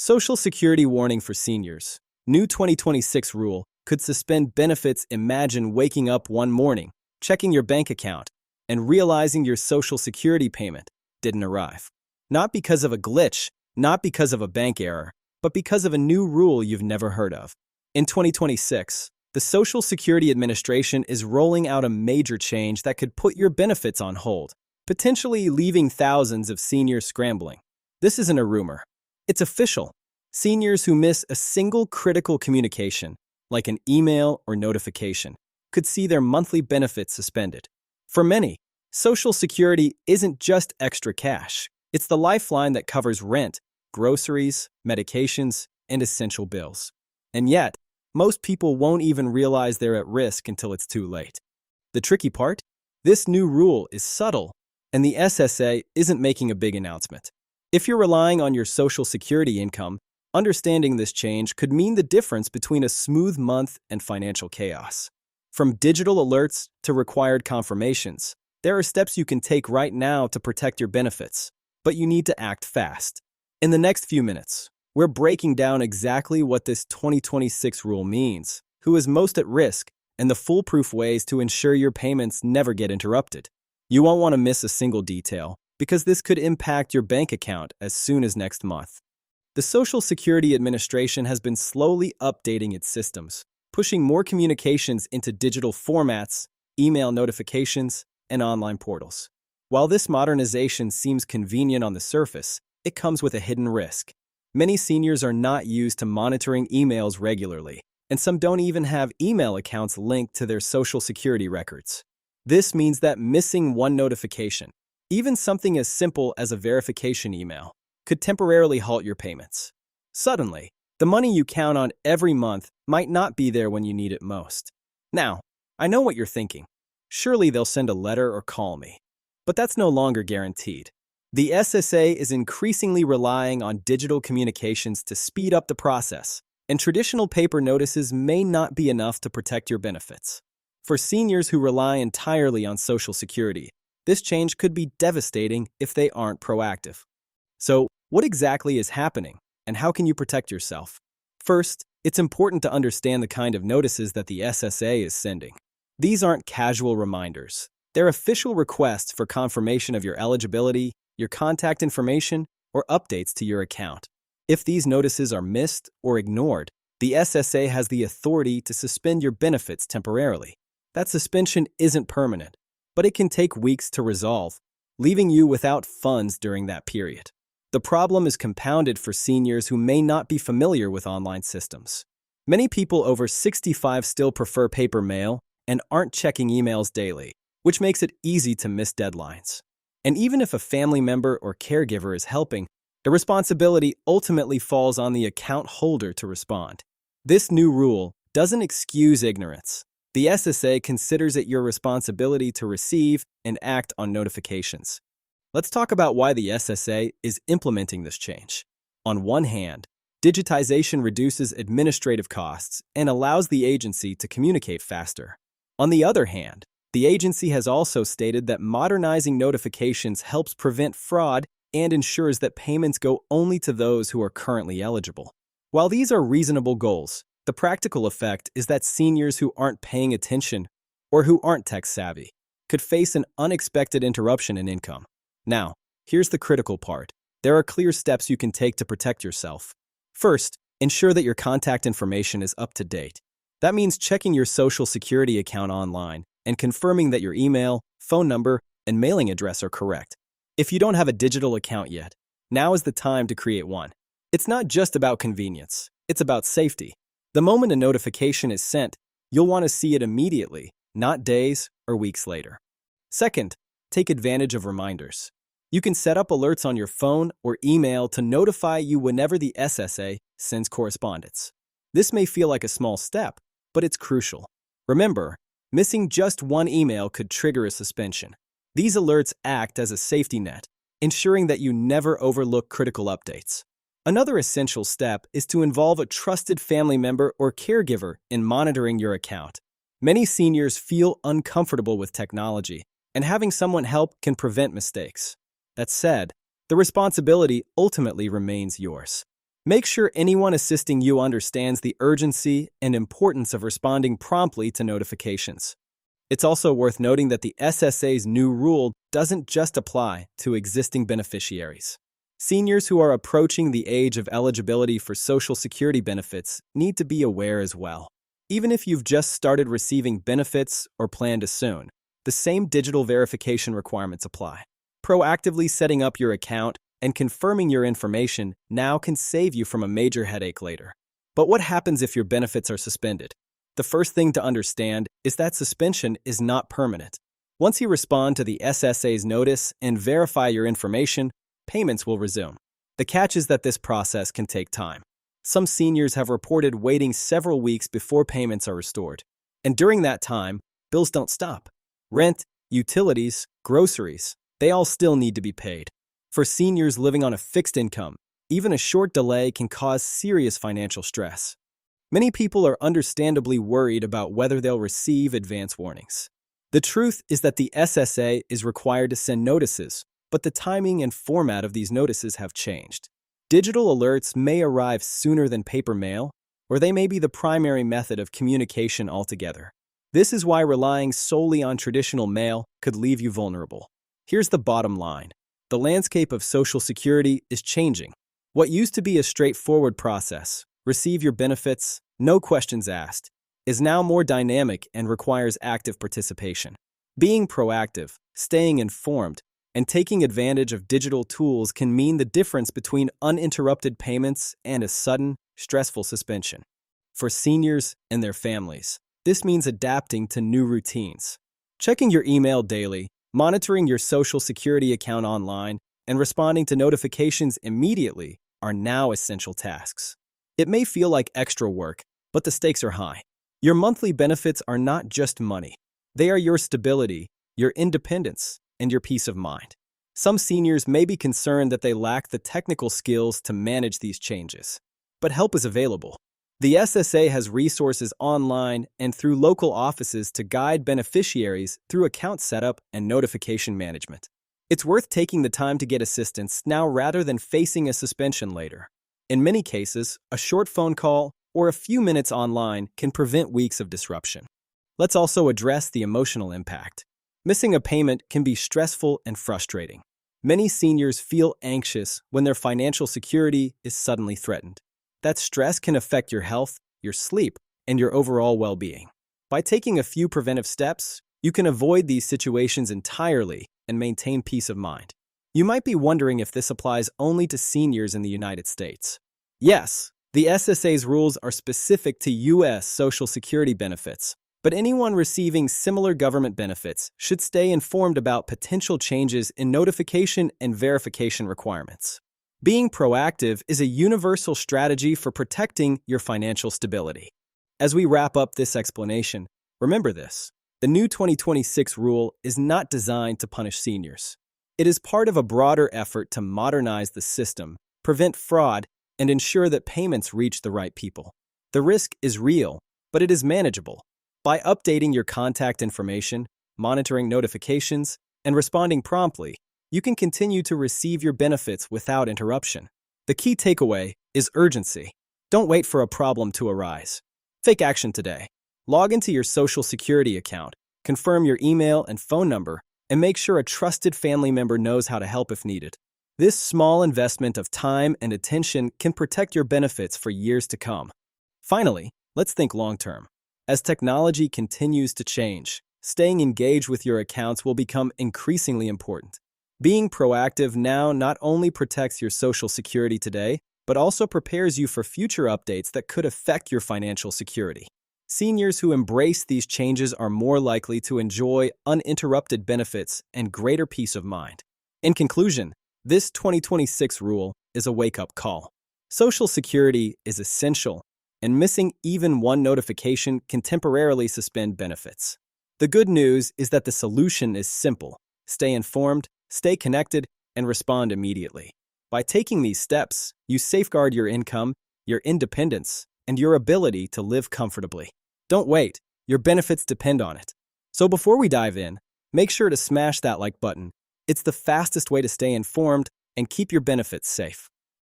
Social Security warning for seniors. New 2026 rule could suspend benefits. Imagine waking up one morning, checking your bank account, and realizing your Social Security payment didn't arrive. Not because of a glitch, not because of a bank error, but because of a new rule you've never heard of. In 2026, the Social Security Administration is rolling out a major change that could put your benefits on hold, potentially leaving thousands of seniors scrambling. This isn't a rumor. It's official. Seniors who miss a single critical communication, like an email or notification, could see their monthly benefits suspended. For many, Social Security isn't just extra cash. It's the lifeline that covers rent, groceries, medications, and essential bills. And yet, most people won't even realize they're at risk until it's too late. The tricky part? This new rule is subtle, and the SSA isn't making a big announcement. If you're relying on your Social Security income, understanding this change could mean the difference between a smooth month and financial chaos. From digital alerts to required confirmations, there are steps you can take right now to protect your benefits, but you need to act fast. In the next few minutes, we're breaking down exactly what this 2026 rule means, who is most at risk, and the foolproof ways to ensure your payments never get interrupted. You won't want to miss a single detail, because this could impact your bank account as soon as next month. The Social Security Administration has been slowly updating its systems, pushing more communications into digital formats, email notifications, and online portals. While this modernization seems convenient on the surface, it comes with a hidden risk. Many seniors are not used to monitoring emails regularly, and some don't even have email accounts linked to their Social Security records. This means that missing one notification, even something as simple as a verification email, could temporarily halt your payments. Suddenly, the money you count on every month might not be there when you need it most. Now, I know what you're thinking. Surely they'll send a letter or call me. But that's no longer guaranteed. The SSA is increasingly relying on digital communications to speed up the process, and traditional paper notices may not be enough to protect your benefits. For seniors who rely entirely on Social Security, this change could be devastating if they aren't proactive. So, what exactly is happening, and how can you protect yourself? First, it's important to understand the kind of notices that the SSA is sending. These aren't casual reminders. They're official requests for confirmation of your eligibility, your contact information, or updates to your account. If these notices are missed or ignored, the SSA has the authority to suspend your benefits temporarily. That suspension isn't permanent, but it can take weeks to resolve, leaving you without funds during that period. The problem is compounded for seniors who may not be familiar with online systems. Many people over 65 still prefer paper mail and aren't checking emails daily, which makes it easy to miss deadlines. And even if a family member or caregiver is helping, the responsibility ultimately falls on the account holder to respond. This new rule doesn't excuse ignorance. The SSA considers it your responsibility to receive and act on notifications. Let's talk about why the SSA is implementing this change. On one hand, digitization reduces administrative costs and allows the agency to communicate faster. On the other hand, the agency has also stated that modernizing notifications helps prevent fraud and ensures that payments go only to those who are currently eligible. While these are reasonable goals, the practical effect is that seniors who aren't paying attention or who aren't tech-savvy could face an unexpected interruption in income. Now, here's the critical part. There are clear steps you can take to protect yourself. First, ensure that your contact information is up to date. That means checking your Social Security account online and confirming that your email, phone number, and mailing address are correct. If you don't have a digital account yet, now is the time to create one. It's not just about convenience, it's about safety. The moment a notification is sent, you'll want to see it immediately, not days or weeks later. Second, take advantage of reminders. You can set up alerts on your phone or email to notify you whenever the SSA sends correspondence. This may feel like a small step, but it's crucial. Remember, missing just one email could trigger a suspension. These alerts act as a safety net, ensuring that you never overlook critical updates. Another essential step is to involve a trusted family member or caregiver in monitoring your account. Many seniors feel uncomfortable with technology, and having someone help can prevent mistakes. That said, the responsibility ultimately remains yours. Make sure anyone assisting you understands the urgency and importance of responding promptly to notifications. It's also worth noting that the SSA's new rule doesn't just apply to existing beneficiaries. Seniors who are approaching the age of eligibility for Social Security benefits need to be aware as well. Even if you've just started receiving benefits or plan to soon, the same digital verification requirements apply. Proactively setting up your account and confirming your information now can save you from a major headache later. But what happens if your benefits are suspended? The first thing to understand is that suspension is not permanent. Once you respond to the SSA's notice and verify your information, payments will resume. The catch is that this process can take time. Some seniors have reported waiting several weeks before payments are restored. And during that time, bills don't stop. Rent, utilities, groceries, they all still need to be paid. For seniors living on a fixed income, even a short delay can cause serious financial stress. Many people are understandably worried about whether they'll receive advance warnings. The truth is that the SSA is required to send notices, but the timing and format of these notices have changed. Digital alerts may arrive sooner than paper mail, or they may be the primary method of communication altogether. This is why relying solely on traditional mail could leave you vulnerable. Here's the bottom line. The landscape of Social Security is changing. What used to be a straightforward process, receive your benefits, no questions asked, is now more dynamic and requires active participation. Being proactive, staying informed, and taking advantage of digital tools can mean the difference between uninterrupted payments and a sudden, stressful suspension. For seniors and their families, this means adapting to new routines. Checking your email daily, monitoring your Social Security account online, and responding to notifications immediately are now essential tasks. It may feel like extra work, but the stakes are high. Your monthly benefits are not just money. They are your stability, your independence, and your peace of mind. Some seniors may be concerned that they lack the technical skills to manage these changes, but help is available. The SSA has resources online and through local offices to guide beneficiaries through account setup and notification management. It's worth taking the time to get assistance now rather than facing a suspension later. In many cases, a short phone call or a few minutes online can prevent weeks of disruption. Let's also address the emotional impact. Missing a payment can be stressful and frustrating. Many seniors feel anxious when their financial security is suddenly threatened. That stress can affect your health, your sleep, and your overall well-being. By taking a few preventive steps, you can avoid these situations entirely and maintain peace of mind. You might be wondering if this applies only to seniors in the United States. Yes, the SSA's rules are specific to U.S. Social Security benefits, but anyone receiving similar government benefits should stay informed about potential changes in notification and verification requirements. Being proactive is a universal strategy for protecting your financial stability. As we wrap up this explanation, remember this: the new 2026 rule is not designed to punish seniors. It is part of a broader effort to modernize the system, prevent fraud, and ensure that payments reach the right people. The risk is real, but it is manageable. By updating your contact information, monitoring notifications, and responding promptly, you can continue to receive your benefits without interruption. The key takeaway is urgency. Don't wait for a problem to arise. Take action today. Log into your Social Security account, confirm your email and phone number, and make sure a trusted family member knows how to help if needed. This small investment of time and attention can protect your benefits for years to come. Finally, let's think long-term. As technology continues to change, staying engaged with your accounts will become increasingly important. Being proactive now not only protects your Social Security today, but also prepares you for future updates that could affect your financial security. Seniors who embrace these changes are more likely to enjoy uninterrupted benefits and greater peace of mind. In conclusion, this 2026 rule is a wake-up call. Social Security is essential, and missing even one notification can temporarily suspend benefits. The good news is that the solution is simple: stay informed, stay connected, and respond immediately. By taking these steps, you safeguard your income, your independence, and your ability to live comfortably. Don't wait. Your benefits depend on it. So before we dive in, make sure to smash that like button. It's the fastest way to stay informed and keep your benefits safe.